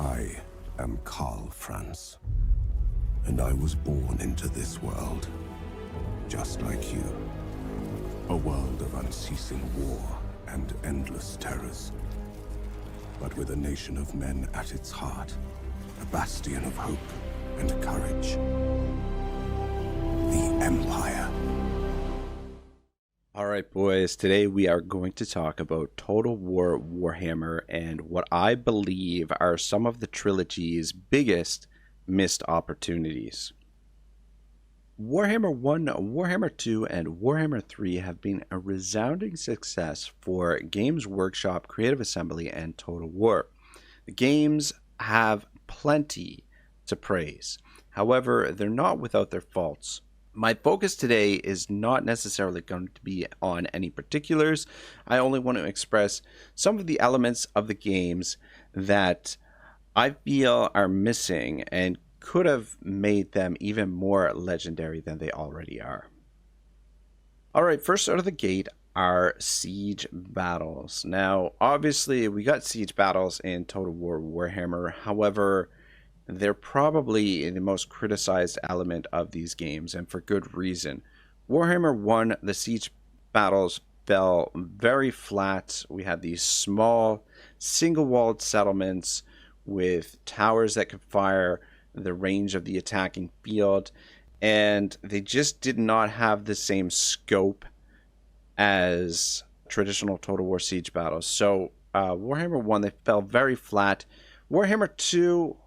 I am Karl Franz, and I was born into this world, just like you. A world of unceasing war and endless terrors. But with a nation of men at its heart, a bastion of hope and courage. The Empire. Alright boys, today we are going to talk about Total War Warhammer and what I believe are some of the trilogy's biggest missed opportunities. Warhammer 1, Warhammer 2, and Warhammer 3 have been a resounding success for Games Workshop, Creative Assembly, and Total War. The games have plenty to praise. However, they're not without their faults. My focus today is not necessarily going to be on any particulars. I only want to express some of the elements of the games that I feel are missing and could have made them even more legendary than they already are. Alright, first out of the gate are siege battles. Now, obviously, we got siege battles in Total War Warhammer. However, they're probably the most criticized element of these games, and for good reason. Warhammer 1, the siege battles fell very flat. We had these small, single-walled settlements with towers that could fire the range of the attacking field, and they just did not have the same scope as traditional Total War siege battles. So Warhammer 1, they fell very flat. Warhammer 2,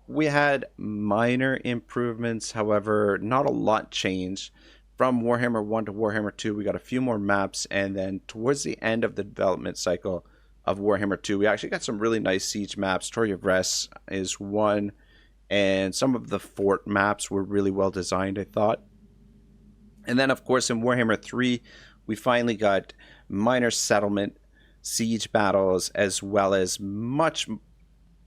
we had minor improvements, however, not a lot changed. From Warhammer 1 to Warhammer 2, we got a few more maps, and then towards the end of the development cycle of Warhammer 2, we actually got some really nice siege maps. Story of Rest is one, and some of the fort maps were really well designed, I thought. And then, of course, in Warhammer 3, we finally got minor settlement siege battles, as well as much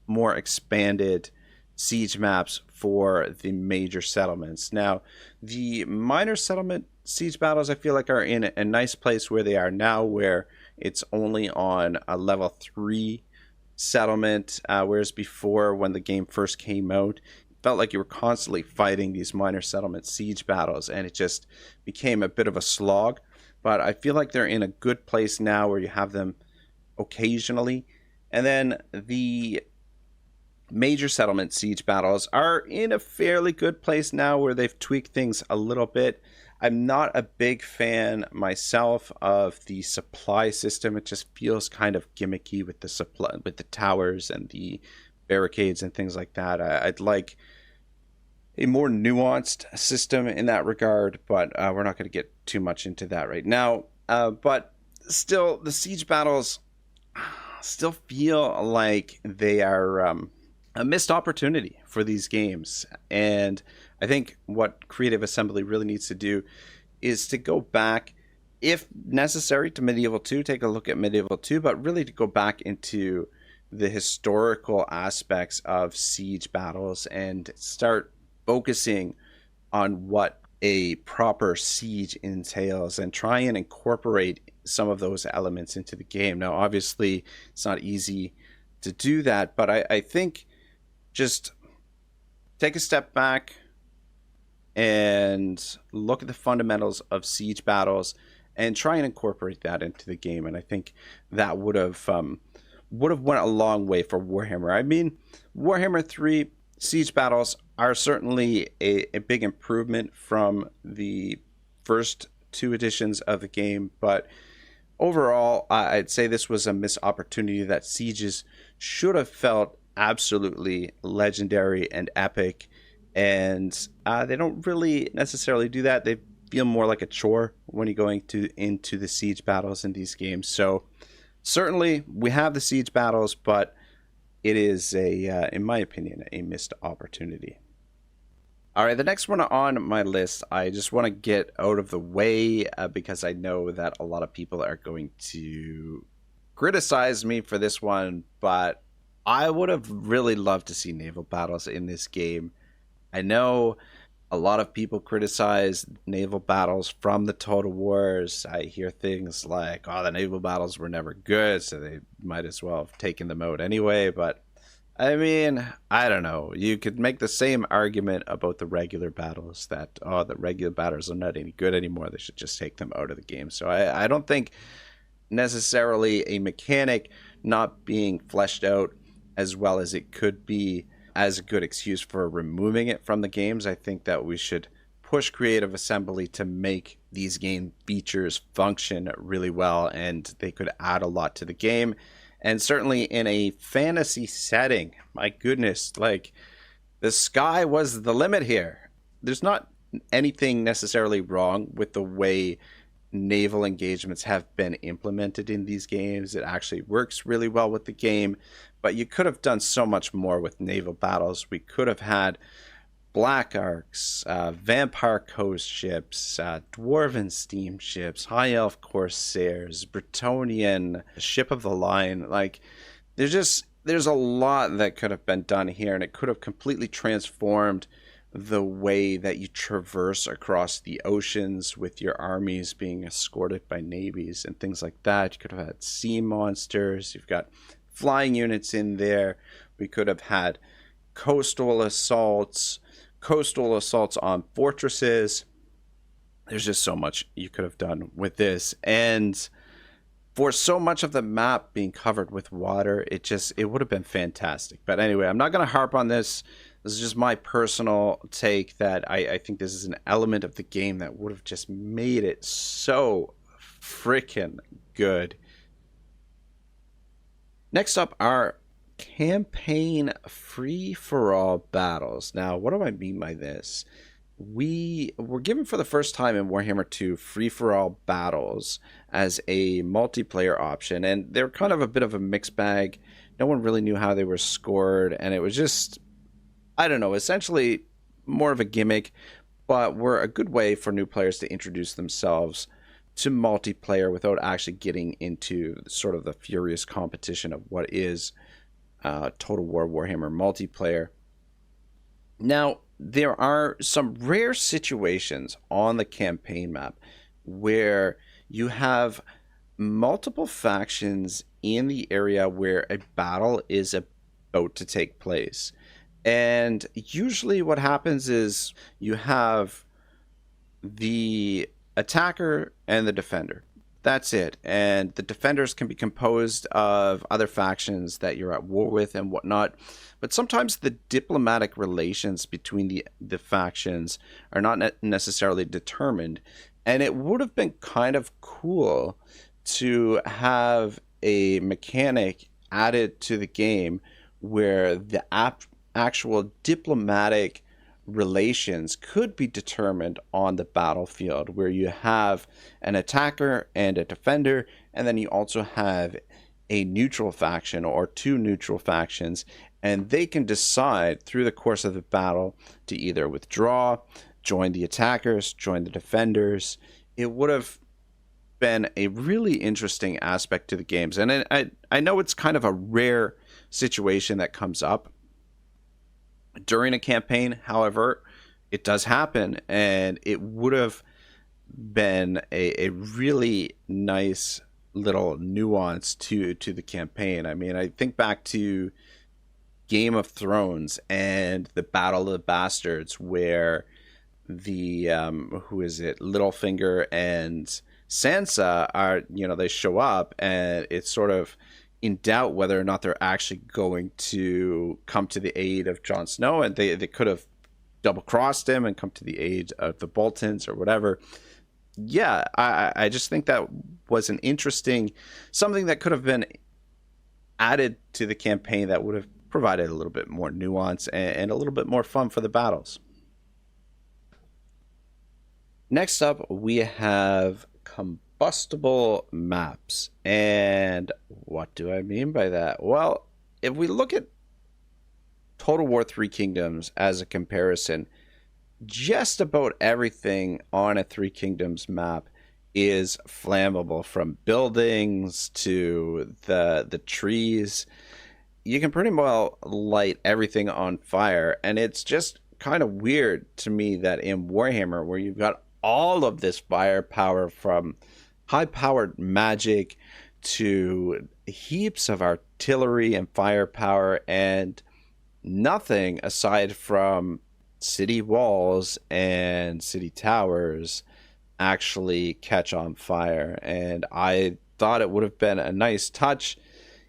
more expanded siege maps for the major settlements. Now, the minor settlement siege battles, I feel like, are in a nice place where they are now, where it's only on a level 3 settlement, whereas before, when the game first came out, it felt like you were constantly fighting these minor settlement siege battles, and it just became a bit of a slog. But I feel like they're in a good place now, where you have them occasionally. And then the major settlement siege battles are in a fairly good place now, where they've tweaked things a little bit. I'm not a big fan myself of the supply system. It just feels kind of gimmicky with the supply, with the towers and the barricades and things like that. I'd like a more nuanced system in that regard, but we're not going to get too much into that right now. But still, the siege battles still feel like they are a missed opportunity for these games. And I think what Creative Assembly really needs to do is to go back, if necessary, to Medieval 2, take a look at Medieval 2, but really to go back into the historical aspects of siege battles and start focusing on what a proper siege entails and try and incorporate some of those elements into the game. Now, obviously, it's not easy to do that, but I think just take a step back and look at the fundamentals of siege battles and try and incorporate that into the game. And I think that would have went a long way for Warhammer. I mean, Warhammer 3 siege battles are certainly a big improvement from the first 2 editions of the game, but overall, I'd say this was a missed opportunity that sieges should have felt absolutely legendary and epic, and they don't really necessarily do that. They feel more like a chore when you're going into the siege battles in these games. So certainly we have the siege battles, but it is in my opinion, a missed opportunity. All right, the next one on my list, I just want to get out of the way because I know that a lot of people are going to criticize me for this one, but I would have really loved to see naval battles in this game. I know a lot of people criticize naval battles from the Total Wars. I hear things like, oh, the naval battles were never good, so they might as well have taken them out anyway. But I mean, I don't know. You could make the same argument about the regular battles that, oh, the regular battles are not any good anymore. They should just take them out of the game. So I don't think necessarily a mechanic not being fleshed out as well as it could be as a good excuse for removing it from the games. I think that we should push Creative Assembly to make these game features function really well, and they could add a lot to the game. And certainly in a fantasy setting, my goodness, like the sky was the limit here. There's not anything necessarily wrong with the way naval engagements have been implemented in these games. It actually works really well with the game, but you could have done so much more with naval battles. We could have had Black Arcs, Vampire Coast ships, Dwarven steamships, High Elf Corsairs, Bretonnian, Ship of the Line. Like, there's a lot that could have been done here, and it could have completely transformed the way that you traverse across the oceans with your armies being escorted by navies and things like that. You could have had sea monsters. You've got flying units in there. We could have had coastal assaults on fortresses. There's just so much you could have done with this. And for so much of the map being covered with water, it would have been fantastic. But anyway, I'm not going to harp on this. This is just my personal take that I think this is an element of the game that would have just made it so freaking good. Next up are campaign free-for-all battles. Now, what do I mean by this? We were given for the first time in Warhammer 2 free-for-all battles as a multiplayer option, and they're kind of a bit of a mixed bag. No one really knew how they were scored, and it was just, I don't know, essentially more of a gimmick, but were a good way for new players to introduce themselves to multiplayer without actually getting into sort of the furious competition of what is Total War Warhammer multiplayer. Now, there are some rare situations on the campaign map where you have multiple factions in the area where a battle is about to take place. And usually what happens is you have the attacker and the defender. That's it. And the defenders can be composed of other factions that you're at war with and whatnot. But sometimes the diplomatic relations between the factions are not necessarily determined. And it would have been kind of cool to have a mechanic added to the game where the actual diplomatic relations could be determined on the battlefield, where you have an attacker and a defender, and then you also have a neutral faction or two neutral factions, and they can decide through the course of the battle to either withdraw, join the attackers, join the defenders. It would have been a really interesting aspect to the games, and I know it's kind of a rare situation that comes up during a campaign. However, it does happen, and it would have been a really nice little nuance to the campaign. I mean, I think back to Game of Thrones and the Battle of the Bastards, where the who is it, Littlefinger and Sansa are, they show up, and it's sort of in doubt whether or not they're actually going to come to the aid of Jon Snow, and they could have double-crossed him and come to the aid of the Boltons or whatever. Yeah, I just think that was an interesting, something that could have been added to the campaign that would have provided a little bit more nuance and a little bit more fun for the battles. Next up, we have combustible maps. And what do I mean by that? Well, if we look at Total War Three Kingdoms as a comparison, just about everything on a Three Kingdoms map is flammable, from buildings to the trees. You can pretty well light everything on fire, and it's just kind of weird to me that in Warhammer, where you've got all of this firepower, from high-powered magic to heaps of artillery and firepower, and nothing aside from city walls and city towers actually catch on fire. And I thought it would have been a nice touch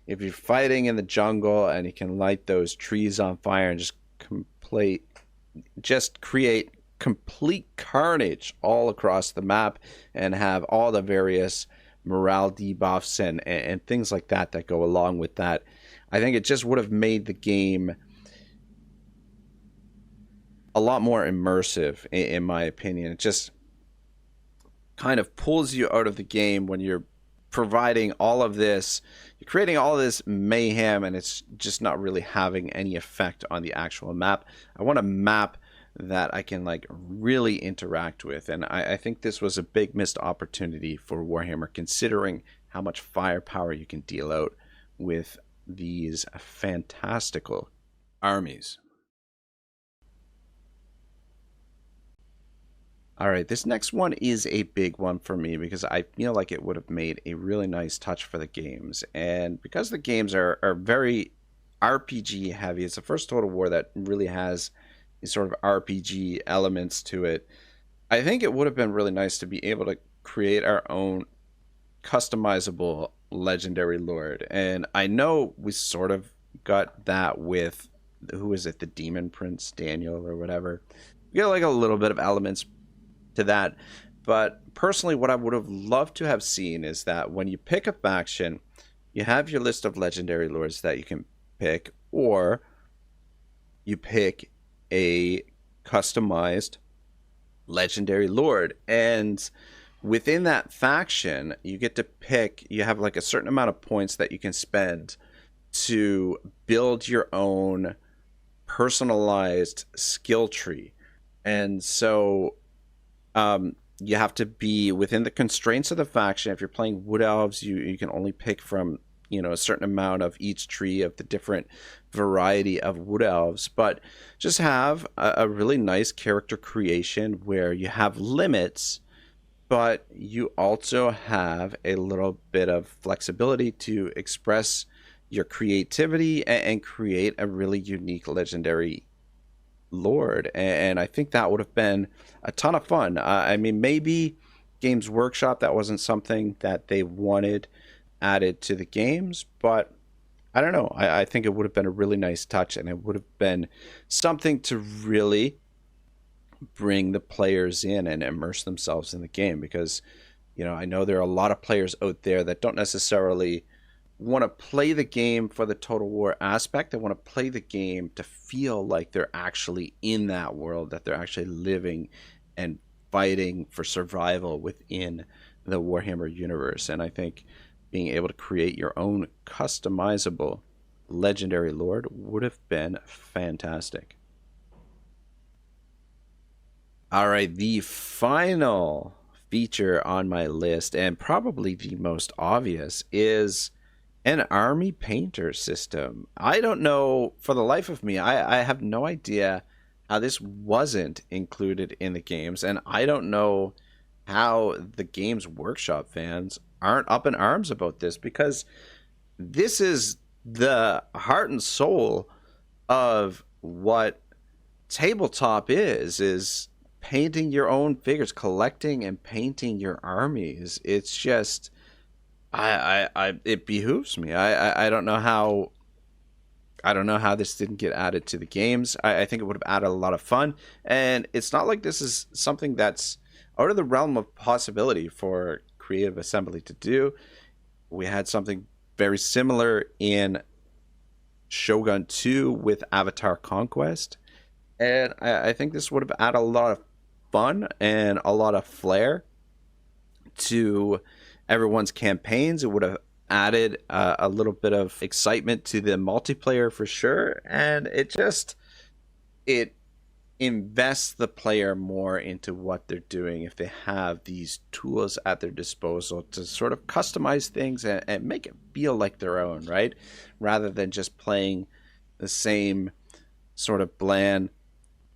if you're fighting in the jungle and you can light those trees on fire and just create complete carnage all across the map and have all the various morale debuffs and things like that that go along with that. I think it just would have made the game a lot more immersive, in my opinion. It just kind of pulls you out of the game when you're providing all of this, you're creating all this mayhem, and it's just not really having any effect on the actual map. I want a map that I can like really interact with, and I think this was a big missed opportunity for Warhammer, considering how much firepower you can deal out with these fantastical armies. All right, this next one is a big one for me because I feel like it would have made a really nice touch for the games. And because the games are very RPG heavy, it's the first Total War that really has these sort of RPG elements to it. I think it would have been really nice to be able to create our own customizable legendary lord. And I know we sort of got that with, who is it, the Demon Prince, Daniel or whatever. We got like a little bit of elements to that, but personally what I would have loved to have seen is that when you pick a faction, you have your list of legendary lords that you can pick, or you pick a customized legendary lord, and within that faction you get to pick, you have like a certain amount of points that you can spend to build your own personalized skill tree. And so you have to be within the constraints of the faction. If you're playing Wood Elves, you can only pick from, you know, a certain amount of each tree of the different variety of Wood Elves, but just have a really nice character creation where you have limits, but you also have a little bit of flexibility to express your creativity and create a really unique legendary lord. And I think that would have been a ton of fun. I mean, maybe Games Workshop, that wasn't something that they wanted added to the games, but I don't know. I think it would have been a really nice touch, and it would have been something to really bring the players in and immerse themselves in the game, because, you know, I know there are a lot of players out there that don't necessarily want to play the game for the Total War aspect. They want to play the game to feel like they're actually in that world, that they're actually living and fighting for survival within the Warhammer universe. And I think being able to create your own customizable legendary lord would have been fantastic. All right, the final feature on my list, and probably the most obvious, is an army painter system. I don't know, for the life of me, I have no idea how this wasn't included in the games, and I don't know how the Games Workshop fans aren't up in arms about this, because this is the heart and soul of what tabletop is painting your own figures, collecting and painting your armies. It's just, it behooves me. I don't know how this didn't get added to the games. I think it would have added a lot of fun, and it's not like this is something that's out of the realm of possibility for Creative Assembly to do. We had something very similar in Shogun 2 with Avatar Conquest, and I think this would have added a lot of fun and a lot of flair to everyone's campaigns. It would have added a little bit of excitement to the multiplayer for sure, and it invests the player more into what they're doing if they have these tools at their disposal to sort of customize things and make it feel like their own, right? Rather than just playing the same sort of bland,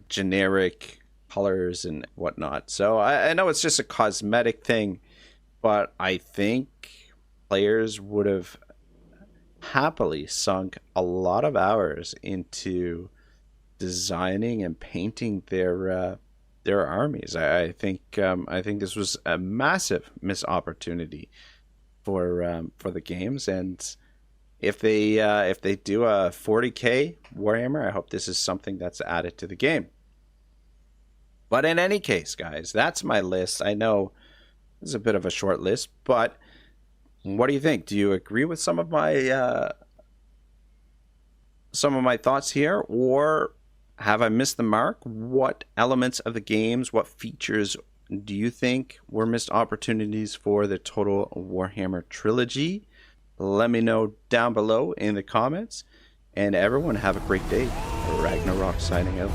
generic colors and whatnot. So I know it's just a cosmetic thing, but I think players would have happily sunk a lot of hours into designing and painting their armies. I think this was a massive missed opportunity for the games, and if they do a 40K Warhammer, I hope this is something that's added to the game. But in any case, guys, that's my list. I know it's a bit of a short list, but what do you think? Do you agree with some of my thoughts here, or have I missed the mark? What elements of the games, what features do you think were missed opportunities for the Total Warhammer trilogy? Let me know down below in the comments. And everyone have a great day. Ragnarok signing out.